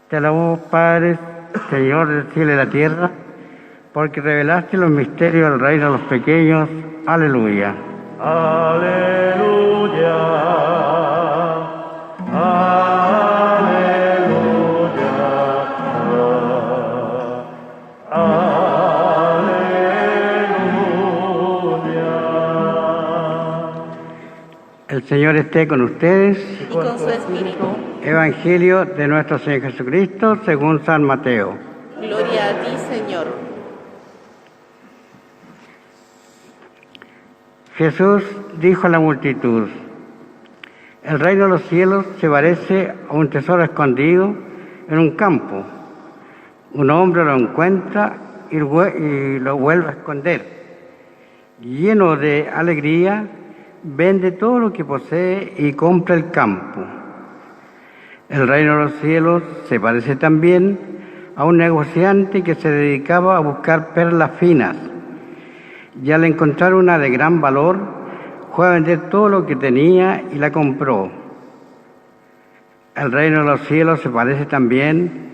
Te alabamos, Padre, Señor del cielo y la tierra, porque revelaste los misterios del reino de los pequeños. Aleluya. Aleluya. Aleluya. Aleluya. El Señor esté con ustedes. Y con su espíritu. Evangelio de nuestro Señor Jesucristo según San Mateo. Gloria a ti, Señor. Jesús dijo a la multitud: el reino de los cielos se parece a un tesoro escondido en un campo. Un hombre lo encuentra y lo vuelve a esconder. Lleno de alegría, vende todo lo que posee y compra el campo. El reino de los cielos se parece también a un negociante que se dedicaba a buscar perlas finas, y al encontrar una de gran valor, fue a vender todo lo que tenía y la compró. El reino de los cielos se parece también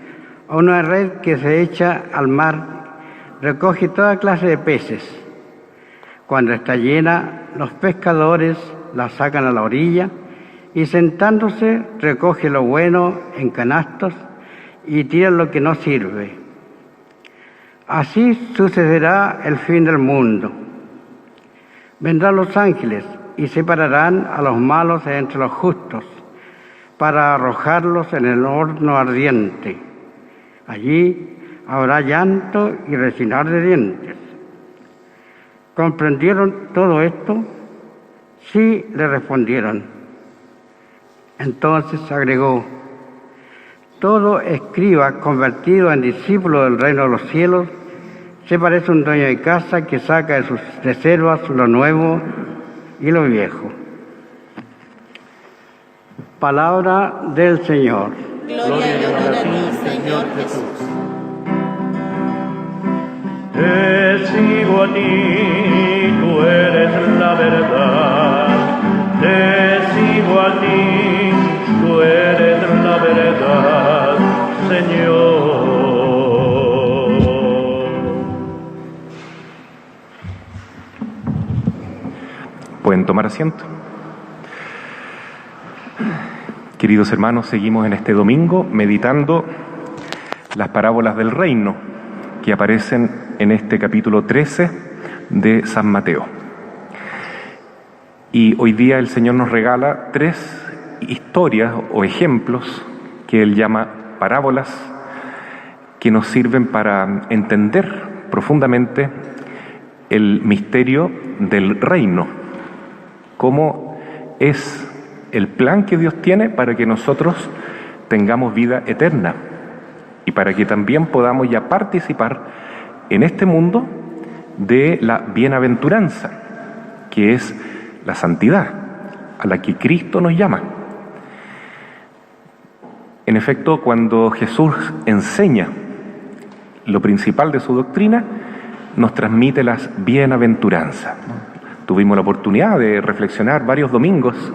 a una red que se echa al mar, recoge toda clase de peces. Cuando está llena, los pescadores la sacan a la orilla y sentándose recoge lo bueno en canastos y tira lo que no sirve. Así sucederá el fin del mundo. Vendrán los ángeles y separarán a los malos entre los justos, para arrojarlos en el horno ardiente. Allí habrá llanto y rechinar de dientes. ¿Comprendieron todo esto? Sí, le respondieron. Entonces agregó: todo escriba convertido en discípulo del reino de los cielos se parece a un dueño de casa que saca de sus reservas lo nuevo y lo viejo. Palabra del Señor. Gloria y honor a ti, Señor Jesús. Te sigo a ti, tú eres la verdad. Te sigo a ti, tú eres la verdad, Señor. Pueden tomar asiento. Queridos hermanos, seguimos en este domingo meditando las parábolas del reino que aparecen en este capítulo 13 de San Mateo. Y hoy día el Señor nos regala 3 historias o ejemplos que Él llama parábolas, que nos sirven para entender profundamente el misterio del reino, cómo es el plan que Dios tiene para que nosotros tengamos vida eterna y para que también podamos ya participar en este mundo de la bienaventuranza, que es la santidad, a la que Cristo nos llama. En efecto, cuando Jesús enseña lo principal de su doctrina, nos transmite las bienaventuranzas. Tuvimos la oportunidad de reflexionar varios domingos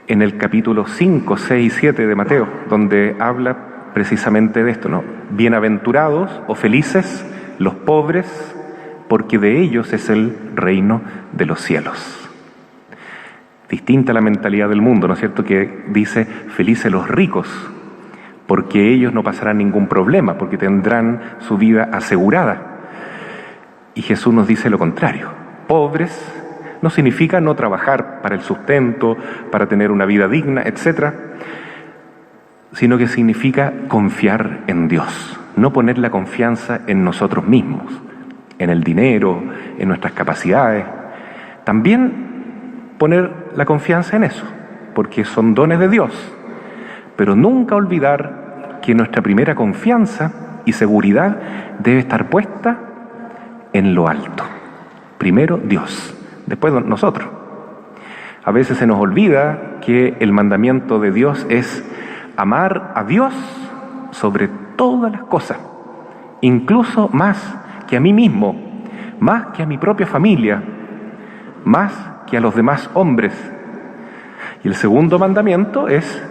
en el capítulo 5, 6 y 7 de Mateo, donde habla precisamente de esto, ¿no? Bienaventurados o felices los pobres, porque de ellos es el reino de los cielos. Distinta la mentalidad del mundo, ¿no es cierto?, que dice felices los ricos, porque ellos no pasarán ningún problema, porque tendrán su vida asegurada. Y Jesús nos dice lo contrario. Pobres no significa no trabajar para el sustento, para tener una vida digna, etc., sino que significa confiar en Dios, no poner la confianza en nosotros mismos, en el dinero, en nuestras capacidades. También poner la confianza en eso, porque son dones de Dios, pero nunca olvidar que nuestra primera confianza y seguridad debe estar puesta en lo alto. Primero Dios, después nosotros. A veces se nos olvida que el mandamiento de Dios es amar a Dios sobre todas las cosas, incluso más que a mí mismo, más que a mi propia familia, más que a los demás hombres. Y el segundo mandamiento es,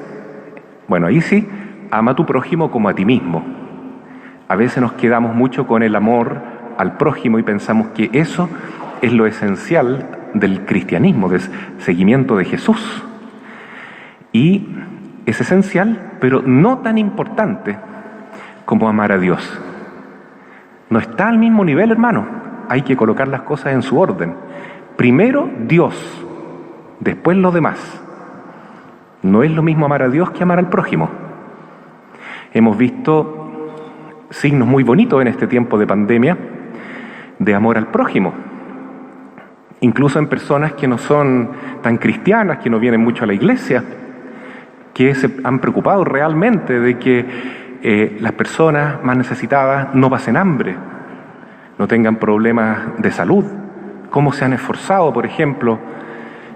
bueno, ahí sí, ama a tu prójimo como a ti mismo. A veces nos quedamos mucho con el amor al prójimo y pensamos que eso es lo esencial del cristianismo, del seguimiento de Jesús. Y es esencial, pero no tan importante como amar a Dios. No está al mismo nivel, hermano. Hay que colocar las cosas en su orden. Primero Dios, después los demás. No es lo mismo amar a Dios que amar al prójimo. Hemos visto signos muy bonitos en este tiempo de pandemia de amor al prójimo. Incluso en personas que no son tan cristianas, que no vienen mucho a la iglesia, que se han preocupado realmente de que las personas más necesitadas no pasen hambre, no tengan problemas de salud. Cómo se han esforzado, por ejemplo,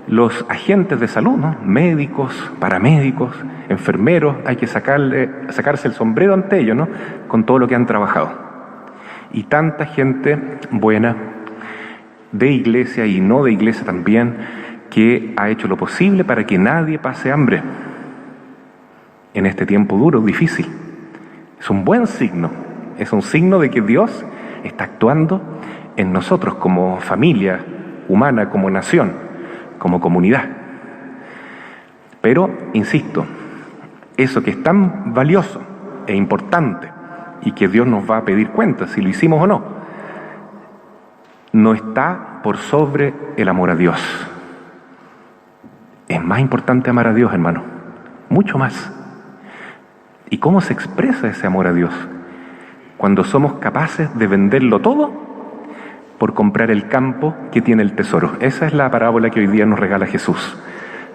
los agentes de salud, ¿no? Médicos, paramédicos, enfermeros, hay que sacarse el sombrero ante ellos, ¿no? Con todo lo que han trabajado. Y tanta gente buena, de iglesia y no de iglesia también, que ha hecho lo posible para que nadie pase hambre en este tiempo duro, difícil. Es un buen signo, es un signo de que Dios está actuando en nosotros como familia humana, como nación, como comunidad. Pero, insisto, eso que es tan valioso e importante y que Dios nos va a pedir cuenta si lo hicimos o no, no está por sobre el amor a Dios. Es más importante amar a Dios, hermano, mucho más. ¿Y cómo se expresa ese amor a Dios? Cuando somos capaces de venderlo todo por comprar el campo que tiene el tesoro. Esa es la parábola que hoy día nos regala Jesús.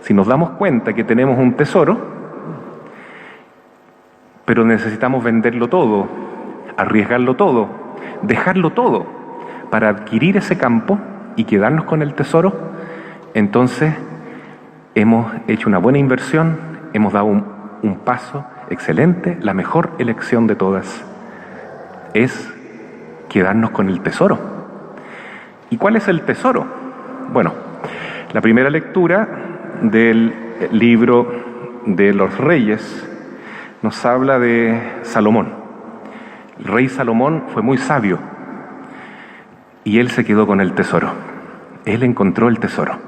Si nos damos cuenta que tenemos un tesoro, pero necesitamos venderlo todo, arriesgarlo todo, dejarlo todo para adquirir ese campo y quedarnos con el tesoro, entonces hemos hecho una buena inversión, hemos dado un paso excelente. La mejor elección de todas es quedarnos con el tesoro. ¿Y cuál es el tesoro? Bueno, la primera lectura del libro de los Reyes nos habla de Salomón. El rey Salomón fue muy sabio y él se quedó con el tesoro. Él encontró el tesoro.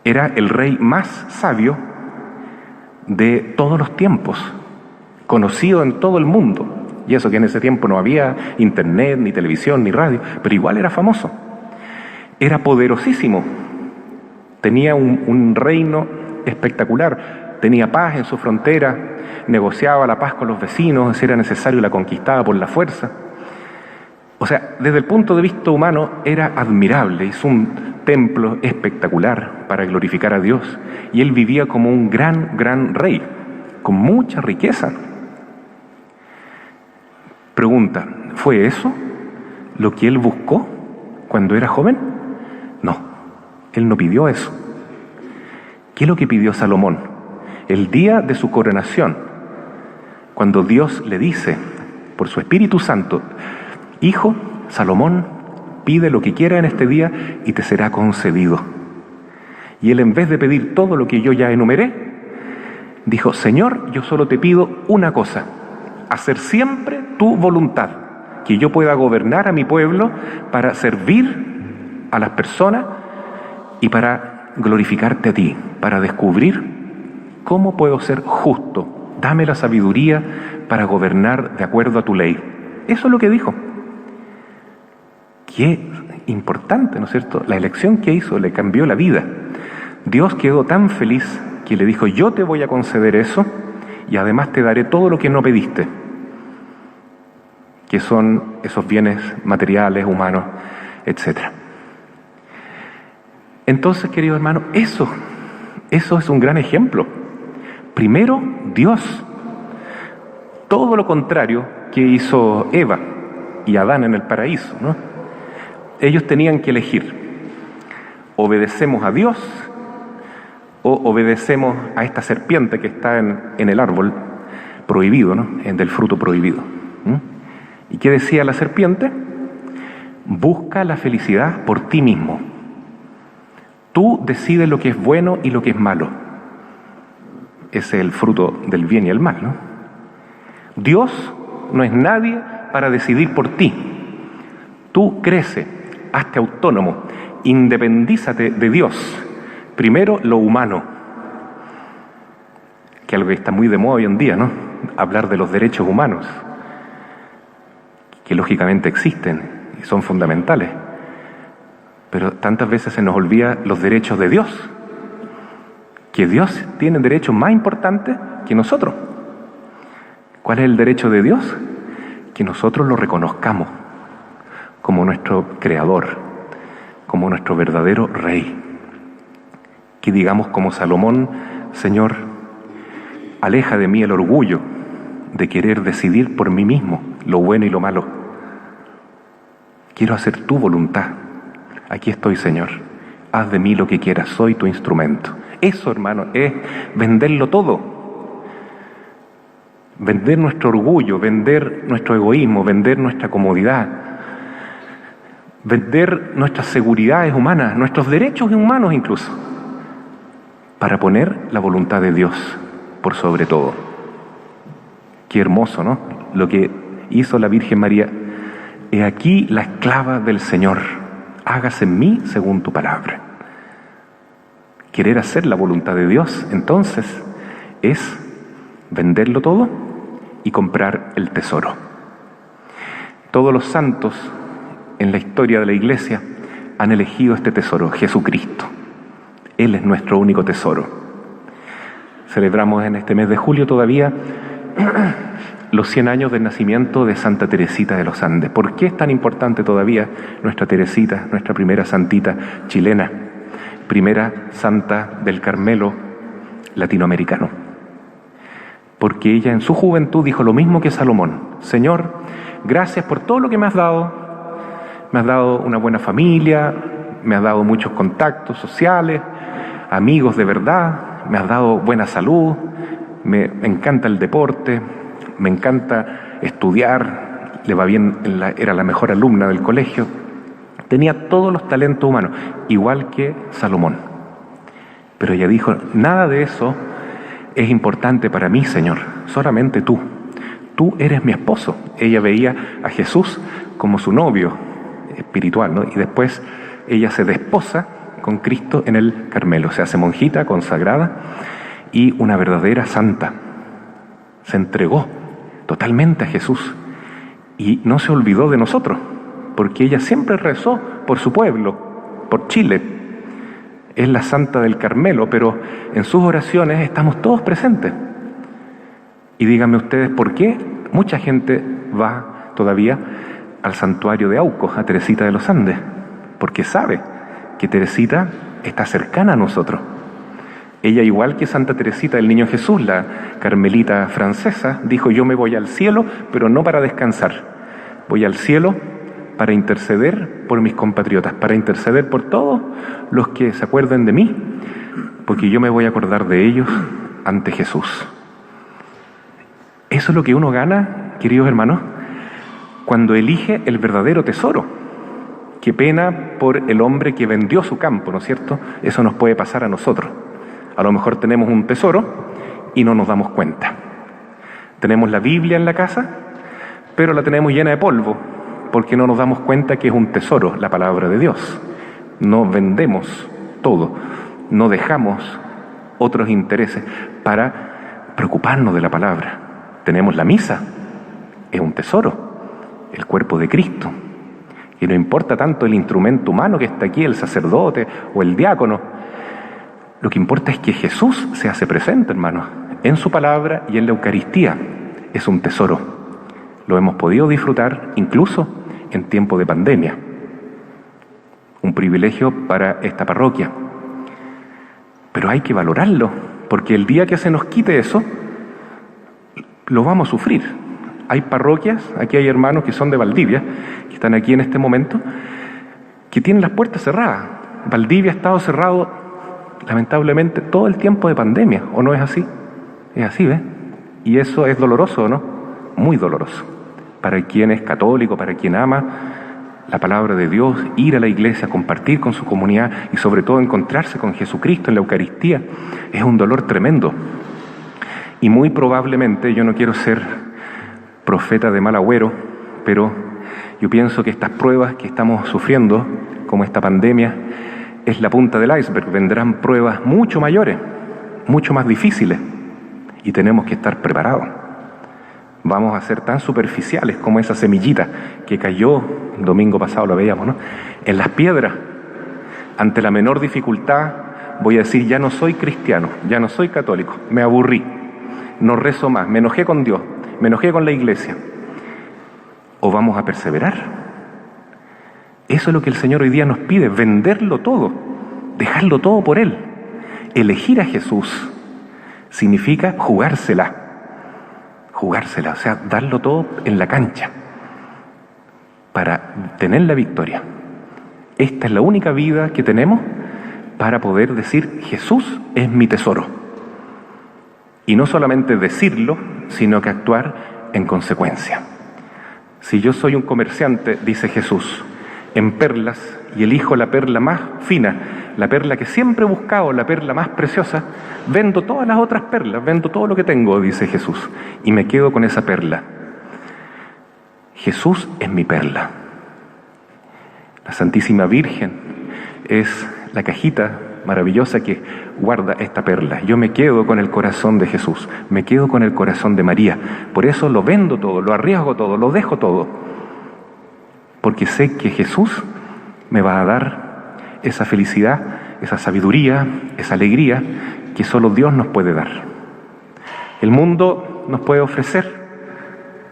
Era el rey más sabio de todos los tiempos, conocido en todo el mundo. Y eso que en ese tiempo no había internet, ni televisión, ni radio, pero igual era famoso. Era poderosísimo. Tenía un reino espectacular. Tenía paz en su frontera, negociaba la paz con los vecinos, si era necesario la conquistaba por la fuerza. O sea, desde el punto de vista humano era admirable, hizo un templo espectacular para glorificar a Dios. Y él vivía como un gran rey, con mucha riqueza. Pregunta, ¿fue eso lo que él buscó cuando era joven? No, él no pidió eso. ¿Qué es lo que pidió Salomón? El día de su coronación, cuando Dios le dice, por su Espíritu Santo, hijo, Salomón, pide lo que quiera en este día y te será concedido. Y él, en vez de pedir todo lo que yo ya enumeré, dijo, Señor, yo solo te pido una cosa, hacer siempre tu voluntad, que yo pueda gobernar a mi pueblo para servir a las personas y para glorificarte a ti, para descubrir cómo puedo ser justo. Dame la sabiduría para gobernar de acuerdo a tu ley. Eso es lo que dijo. Qué importante, ¿no es cierto? La elección que hizo le cambió la vida. Dios quedó tan feliz que le dijo, yo te voy a conceder eso y además te daré todo lo que no pediste, que son esos bienes materiales, humanos, etc. Entonces, querido hermano, eso es un gran ejemplo. Primero, Dios. Todo lo contrario que hizo Eva y Adán en el paraíso, ¿no? Ellos tenían que elegir. ¿Obedecemos a Dios o obedecemos a esta serpiente que está en el árbol prohibido, ¿no? Del fruto prohibido? ¿Y qué decía la serpiente? Busca la felicidad por ti mismo. Tú decides lo que es bueno y lo que es malo. Ese es el fruto del bien y el mal, ¿no? Dios no es nadie para decidir por ti. Tú crece, hazte autónomo, independízate de Dios. Primero, lo humano, que es algo que está muy de moda hoy en día, ¿no? Hablar de los derechos humanos, que lógicamente existen y son fundamentales. Pero tantas veces se nos olvida los derechos de Dios, que Dios tiene derechos más importantes que nosotros. ¿Cuál es el derecho de Dios? Que nosotros lo reconozcamos como nuestro creador, como nuestro verdadero rey. Que digamos como Salomón: Señor, aleja de mí el orgullo de querer decidir por mí mismo lo bueno y lo malo. Quiero hacer tu voluntad. Aquí estoy, Señor. Haz de mí lo que quieras, soy tu instrumento. Eso, hermano, es venderlo todo. Vender nuestro orgullo, vender nuestro egoísmo, vender nuestra comodidad, vender nuestras seguridades humanas, nuestros derechos humanos incluso, para poner la voluntad de Dios por sobre todo. Qué hermoso, ¿no? Lo que hizo la Virgen María. He aquí la esclava del Señor, hágase en mí según tu palabra. Querer hacer la voluntad de Dios, entonces, es venderlo todo y comprar el tesoro. Todos los santos en la historia de la Iglesia han elegido este tesoro, Jesucristo. Él es nuestro único tesoro. Celebramos en este mes de julio todavía los 100 años del nacimiento de Santa Teresita de los Andes. ¿Por qué es tan importante todavía nuestra Teresita, nuestra primera santita chilena, primera santa del Carmelo latinoamericano? Porque ella en su juventud dijo lo mismo que Salomón: Señor, gracias por todo lo que me has dado. Me has dado una buena familia, me has dado muchos contactos sociales, amigos de verdad, me has dado buena salud, me encanta el deporte, me encanta estudiar, le va bien, era la mejor alumna del colegio, tenía todos los talentos humanos, igual que Salomón. Pero ella dijo: nada de eso es importante para mí, Señor, solamente tú. Tú eres mi esposo. Ella veía a Jesús como su novio espiritual, ¿no? Y después ella se desposa con Cristo en el Carmelo, se hace monjita consagrada y una verdadera santa. Se entregó totalmente a Jesús y no se olvidó de nosotros, porque ella siempre rezó por su pueblo, por Chile. Es la santa del Carmelo, pero en sus oraciones estamos todos presentes. Y díganme ustedes por qué mucha gente va todavía al santuario de Aucos, a Teresita de los Andes, porque sabe que Teresita está cercana a nosotros. Ella, igual que Santa Teresita del Niño Jesús, la carmelita francesa, dijo: yo me voy al cielo, pero no para descansar. Voy al cielo para interceder por mis compatriotas, para interceder por todos los que se acuerden de mí, porque yo me voy a acordar de ellos ante Jesús. Eso es lo que uno gana, queridos hermanos, cuando elige el verdadero tesoro. Qué pena por el hombre que vendió su campo, ¿no es cierto? Eso nos puede pasar a nosotros. A lo mejor tenemos un tesoro y no nos damos cuenta. Tenemos la Biblia en la casa, pero la tenemos llena de polvo, porque no nos damos cuenta que es un tesoro, la palabra de Dios. No vendemos todo, no dejamos otros intereses para preocuparnos de la palabra. Tenemos la misa, es un tesoro, el cuerpo de Cristo. Y no importa tanto el instrumento humano que está aquí, el sacerdote o el diácono. Lo que importa es que Jesús se hace presente, hermanos, en su palabra y en la Eucaristía. Es un tesoro. Lo hemos podido disfrutar incluso en tiempo de pandemia. Un privilegio para esta parroquia. Pero hay que valorarlo, porque el día que se nos quite eso, lo vamos a sufrir. Hay parroquias, aquí hay hermanos que son de Valdivia, que están aquí en este momento, que tienen las puertas cerradas. Valdivia ha estado cerrado, lamentablemente, todo el tiempo de pandemia, ¿o no es así? Es así, ¿ves? Y eso es doloroso, ¿no? Muy doloroso. Para quien es católico, para quien ama la palabra de Dios, ir a la iglesia, compartir con su comunidad y sobre todo encontrarse con Jesucristo en la Eucaristía, es un dolor tremendo. Y muy probablemente, yo no quiero ser profeta de mal agüero, pero yo pienso que estas pruebas que estamos sufriendo, como esta pandemia, es la punta del iceberg. Vendrán pruebas mucho mayores, mucho más difíciles, y tenemos que estar preparados. Vamos a ser tan superficiales como esa semillita que cayó, el domingo pasado lo veíamos, ¿no?, en las piedras. Ante la menor dificultad voy a decir, ya no soy cristiano, ya no soy católico, me aburrí, no rezo más, me enojé con Dios, me enojé con la iglesia. ¿O vamos a perseverar? Eso es lo que el Señor hoy día nos pide, venderlo todo, dejarlo todo por Él. Elegir a Jesús significa jugársela, o sea, darlo todo en la cancha para tener la victoria. Esta es la única vida que tenemos para poder decir, Jesús es mi tesoro. Y no solamente decirlo, sino que actuar en consecuencia. Si yo soy un comerciante, dice Jesús, en perlas, y elijo la perla más fina, la perla que siempre he buscado, la perla más preciosa, vendo todas las otras perlas, vendo todo lo que tengo, dice Jesús, y me quedo con esa perla. Jesús es mi perla. La Santísima Virgen es la cajita maravillosa que guarda esta perla. Yo me quedo con el corazón de Jesús, me quedo con el corazón de María. Por eso lo vendo todo, lo arriesgo todo, lo dejo todo. Porque sé que Jesús me va a dar esa felicidad, esa sabiduría, esa alegría que solo Dios nos puede dar. El mundo nos puede ofrecer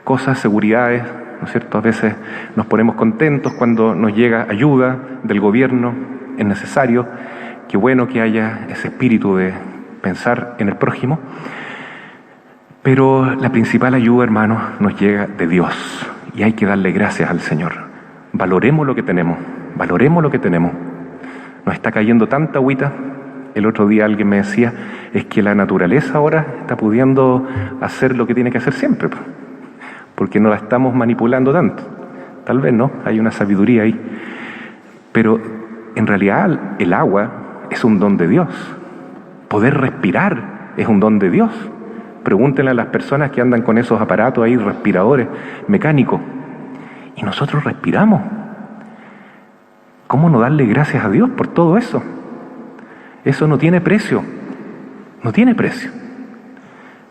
cosas, seguridades, ¿no es cierto? A veces nos ponemos contentos cuando nos llega ayuda del gobierno, es necesario. Qué bueno que haya ese espíritu de pensar en el prójimo. Pero la principal ayuda, hermanos, nos llega de Dios. Y hay que darle gracias al Señor. Valoremos lo que tenemos. Valoremos lo que tenemos. Nos está cayendo tanta agüita. El otro día alguien me decía, es que la naturaleza ahora está pudiendo hacer lo que tiene que hacer siempre. Porque no la estamos manipulando tanto. Tal vez no, hay una sabiduría ahí. Pero en realidad el agua es un don de Dios. Poder respirar es un don de Dios. Pregúntenle a las personas que andan con esos aparatos ahí, respiradores mecánicos. Y nosotros respiramos. ¿Cómo no darle gracias a Dios por todo eso? Eso no tiene precio. No tiene precio.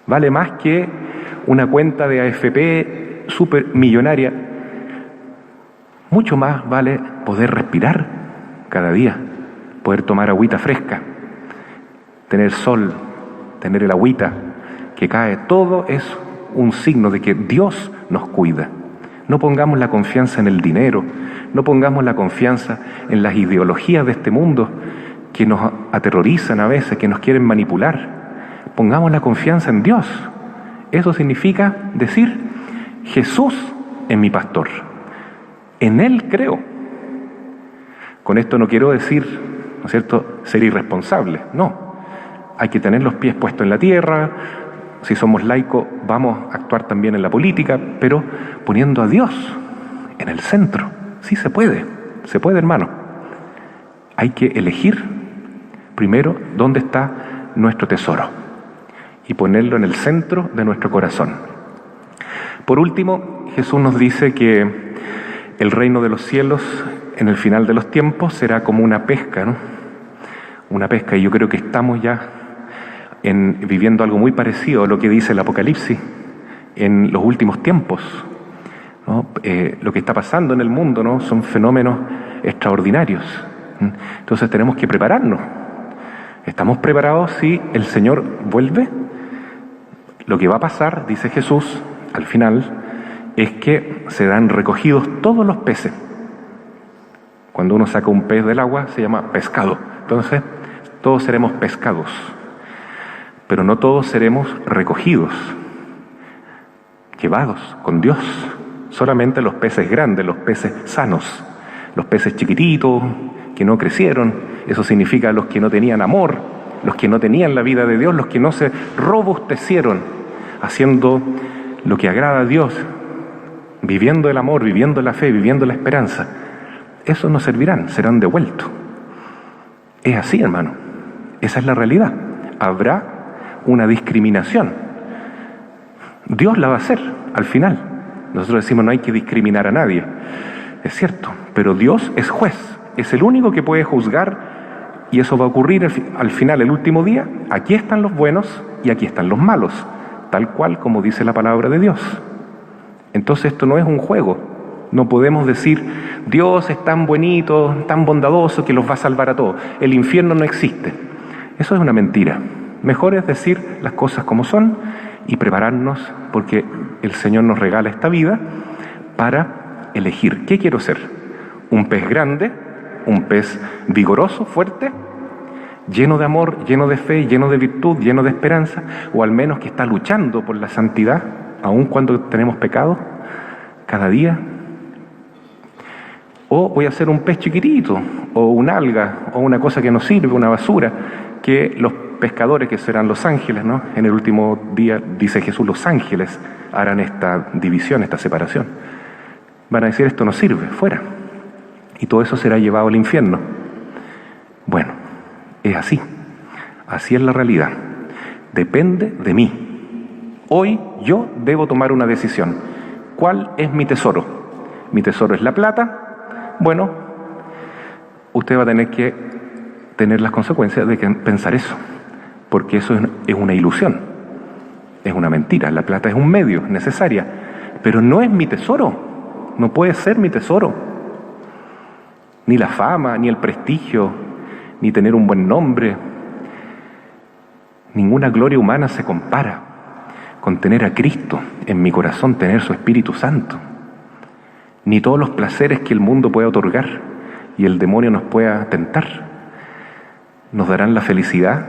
Vale más que una cuenta de AFP supermillonaria. Mucho más vale poder respirar cada día, poder tomar agüita fresca, tener sol, tener el agüita que cae. Todo es un signo de que Dios nos cuida. No pongamos la confianza en el dinero, no pongamos la confianza en las ideologías de este mundo que nos aterrorizan a veces, que nos quieren manipular. Pongamos la confianza en Dios. Eso significa decir, Jesús es mi pastor, en Él creo. Con esto no quiero decir, ¿no es cierto?, ser irresponsable. No, hay que tener los pies puestos en la tierra. Si somos laicos, vamos a actuar también en la política, pero poniendo a Dios en el centro. Sí se puede, hermano. Hay que elegir primero dónde está nuestro tesoro y ponerlo en el centro de nuestro corazón. Por último, Jesús nos dice que el reino de los cielos en el final de los tiempos será como una pesca, ¿no? Una pesca, y yo creo que estamos ya viviendo algo muy parecido a lo que dice el Apocalipsis en los últimos tiempos, ¿no? Lo que está pasando en el mundo, ¿no?, son fenómenos extraordinarios. Entonces tenemos que prepararnos. ¿Estamos preparados si el Señor vuelve? Lo que va a pasar, dice Jesús, al final, es que serán recogidos todos los peces. Cuando uno saca un pez del agua, se llama pescado. Entonces, todos seremos pescados. Pero no todos seremos recogidos, llevados con Dios. Solamente los peces grandes, los peces sanos, los peces chiquititos, que no crecieron. Eso significa los que no tenían amor, los que no tenían la vida de Dios, los que no se robustecieron haciendo lo que agrada a Dios, viviendo el amor, viviendo la fe, viviendo la esperanza. Esos no servirán, serán devueltos. Es así, hermano. Esa es la realidad. Habrá una discriminación. Dios la va a hacer al final. Nosotros decimos no hay que discriminar a nadie. Es cierto, pero Dios es juez, es el único que puede juzgar y eso va a ocurrir al final, el último día. Aquí están los buenos y aquí están los malos, tal cual como dice la palabra de Dios. Entonces esto no es un juego. No podemos decir Dios es tan bonito, tan bondadoso que los va a salvar a todos. El infierno no existe. Eso es una mentira. Mejor es decir las cosas como son y prepararnos porque el Señor nos regala esta vida para elegir. ¿Qué quiero ser? ¿Un pez grande? ¿Un pez vigoroso, fuerte? ¿Lleno de amor, lleno de fe, lleno de virtud, lleno de esperanza? ¿O al menos que está luchando por la santidad, aun cuando tenemos pecado, cada día? ¿O voy a ser un pez chiquitito, o una alga, o una cosa que no sirve, una basura, que los pescadores, que serán los ángeles, ¿no? En el último día, dice Jesús, los ángeles harán esta división, esta separación. Van a decir, esto no sirve, fuera. Y todo eso será llevado al infierno. Bueno, es así. Así es la realidad. Depende de mí. Hoy yo debo tomar una decisión. ¿Cuál es mi tesoro? ¿Mi tesoro es la plata? Bueno, usted va a tener que tener las consecuencias de pensar eso. Porque eso es una ilusión. Es una mentira. La plata es un medio, necesaria. Pero no es mi tesoro. No puede ser mi tesoro. Ni la fama, ni el prestigio, ni tener un buen nombre. Ninguna gloria humana se compara con tener a Cristo en mi corazón, tener su Espíritu Santo. Ni todos los placeres que el mundo pueda otorgar y el demonio nos pueda tentar nos darán la felicidad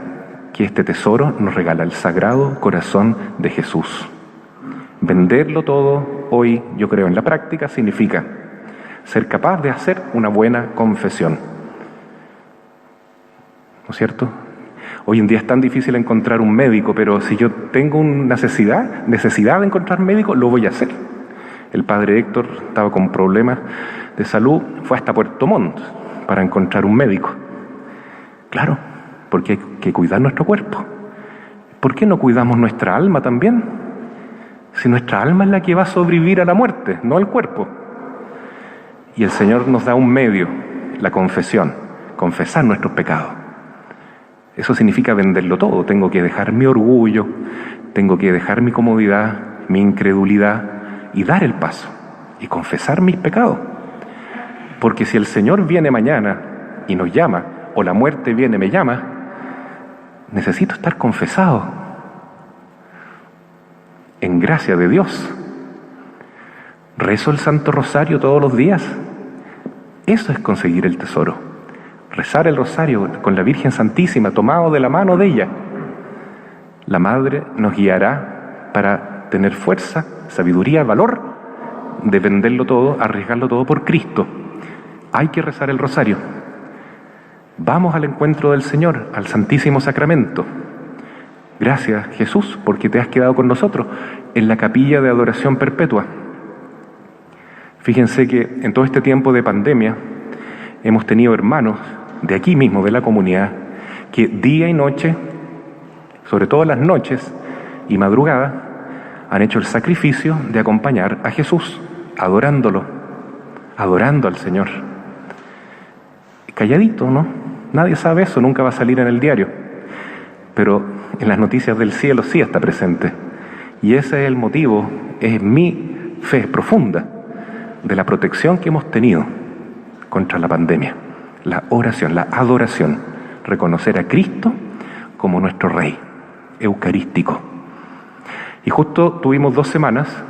que este tesoro nos regala el Sagrado Corazón de Jesús. Venderlo todo hoy, yo creo, en la práctica significa ser capaz de hacer una buena confesión. ¿No es cierto? Hoy en día es tan difícil encontrar un médico, pero si yo tengo una necesidad de encontrar médico, lo voy a hacer. El padre Héctor estaba con problemas de salud, fue hasta Puerto Montt para encontrar un médico. Claro, porque hay que cuidar nuestro cuerpo. ¿Por qué no cuidamos nuestra alma también? Si nuestra alma es la que va a sobrevivir a la muerte, no el cuerpo. Y el Señor nos da un medio, la confesión, confesar nuestros pecados. Eso significa venderlo todo. Tengo que dejar mi orgullo, tengo que dejar mi comodidad, mi incredulidad y dar el paso y confesar mis pecados. Porque si el Señor viene mañana y nos llama, o la muerte viene y me llama, necesito estar confesado en gracia de Dios. Rezo el Santo Rosario todos los días. Eso es conseguir el tesoro. Rezar el rosario con la Virgen Santísima, tomado de la mano de ella. La Madre nos guiará para tener fuerza, sabiduría, valor de venderlo todo, arriesgarlo todo por Cristo. Hay que rezar el rosario. Vamos al encuentro del Señor, al Santísimo Sacramento. Gracias, Jesús, porque te has quedado con nosotros en la capilla de adoración perpetua. Fíjense que en todo este tiempo de pandemia hemos tenido hermanos de aquí mismo, de la comunidad, que día y noche, sobre todo las noches y madrugada, han hecho el sacrificio de acompañar a Jesús, adorándolo, adorando al Señor. Calladito, ¿no? Nadie sabe eso, nunca va a salir en el diario. Pero en las noticias del cielo sí está presente. Y ese es el motivo, es mi fe profunda de la protección que hemos tenido contra la pandemia. La oración, la adoración, reconocer a Cristo como nuestro Rey eucarístico. Y justo tuvimos 2 semanas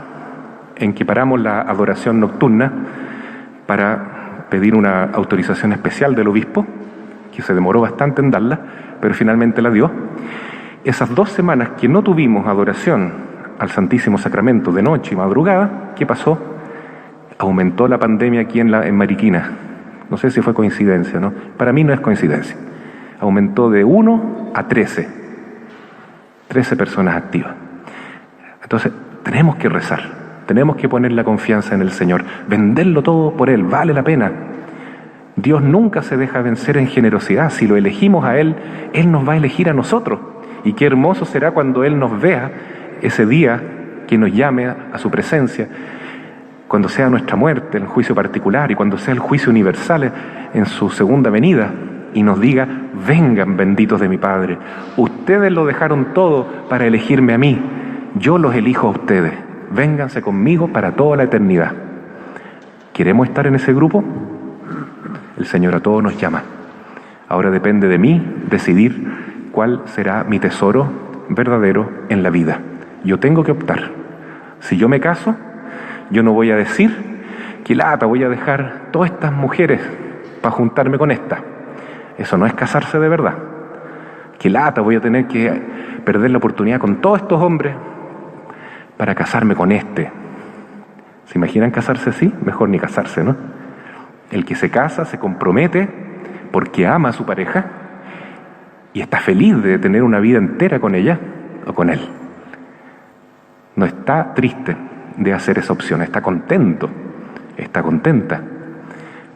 en que paramos la adoración nocturna para pedir una autorización especial del obispo, que se demoró bastante en darla, pero finalmente la dio. Esas 2 semanas que no tuvimos adoración al Santísimo Sacramento de noche y madrugada, ¿qué pasó? Aumentó la pandemia aquí en Mariquina. No sé si fue coincidencia, ¿no? Para mí no es coincidencia. Aumentó de 1 a 13. 13 personas activas. Entonces, tenemos que rezar. Tenemos que poner la confianza en el Señor. Venderlo todo por Él. Vale la pena. Dios nunca se deja vencer en generosidad. Si lo elegimos a Él, Él nos va a elegir a nosotros. Y qué hermoso será cuando Él nos vea ese día que nos llame a su presencia, cuando sea nuestra muerte, el juicio particular, y cuando sea el juicio universal en su segunda venida, y nos diga: vengan, benditos de mi Padre, ustedes lo dejaron todo para elegirme a mí, yo los elijo a ustedes, vénganse conmigo para toda la eternidad. ¿Queremos estar en ese grupo? El Señor a todos nos llama. Ahora depende de mí decidir cuál será mi tesoro verdadero en la vida. Yo tengo que optar. Si yo me caso, yo no voy a decir: qué lata, voy a dejar todas estas mujeres para juntarme con esta. Eso no es casarse de verdad. Qué lata, voy a tener que perder la oportunidad con todos estos hombres para casarme con este. ¿Se imaginan casarse así? Mejor ni casarse, ¿no? El que se casa se compromete porque ama a su pareja y está feliz de tener una vida entera con ella o con él. No está triste de hacer esa opción, está contento, está contenta.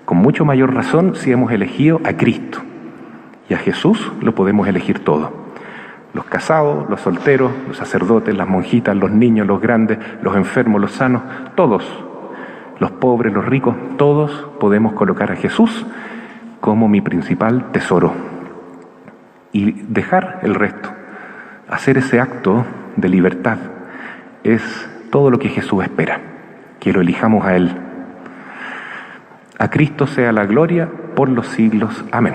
Con mucho mayor razón si hemos elegido a Cristo. Y a Jesús lo podemos elegir todo. Los casados, los solteros, los sacerdotes, las monjitas, los niños, los grandes, los enfermos, los sanos, todos, los pobres, los ricos, todos podemos colocar a Jesús como mi principal tesoro y dejar el resto. Hacer ese acto de libertad es todo lo que Jesús espera, que lo elijamos a Él. A Cristo sea la gloria por los siglos. Amén.